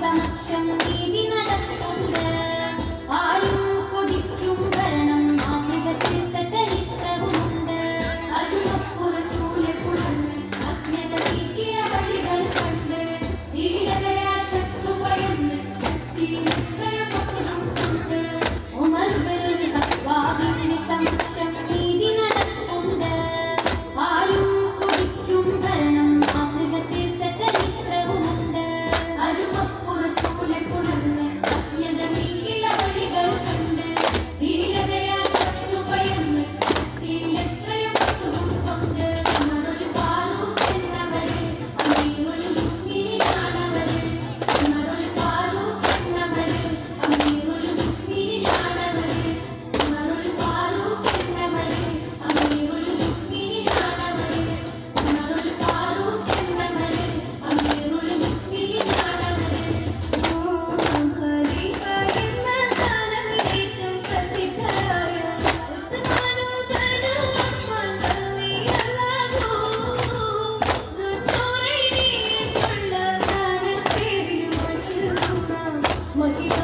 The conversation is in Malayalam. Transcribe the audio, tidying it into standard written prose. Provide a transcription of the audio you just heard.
സമക്ഷം നീതി നടക്കുന്നുണ്ട്. ആരും കൊതിക്കും ഭരണം മാതൃക തീർത്ത ചരിത്രവുമുണ്ട്. അരുമപ്പുറസൂലെ പുണർന്ന് അജ്ഞത നീക്കിയ വഴികൾ കണ്ട് ധീരതയാ ശത്രു ഭയന്ന് ശക്തിയുണ്ട്. ഉമറുകളുടെ ഹത്വാവിന്റെ സമക്ഷം നീതി നടക്കുന്നുണ്ട്. ആരും കൊതിക്കും ഭരണം മാതൃക തീർത്ത ചരിത്രവുമുണ്ട്. അരുമപ്പുറസൂലെ പുണർന്ന് അജ്ഞത നീക്കിയ വഴികൾ കണ്ട് ധീരതയാ ശത്രു ഭയന്ന് ശക്തിയിലെത്രയും കൊണ്ട് ഉമറുൽ ഫാറൂഖ് എന്നവര് അമീറുൽ മുഅ്മിനീനാണവര്. ഉമറുൽ ഫാറൂഖ് എന്നവര് അമീറുൽ മുഅ്മിനീനാണവര്. ഉമറുൽ ഫാറൂഖ് എന്നവര് അമീറുൽ മുഅ്മിനീനാണവര്. ഉമറുൽ ഫാറൂഖ് എന്നവര് അമീറുൽ മുഅ്മിനീനാണവര്. മൂന്നാം ഖലീഫ എന്ന താരമിലേറ്റം പ്രസിദ്ധരായ ഉസ്മാനു ബനു അഫ്ഫാൻ റളിയല്ലാഹു ദുന്നൂറൈനി എന്നുള്ള സ്ഥാനപ്പേരിലും മശഹൂറാം. മഹിമ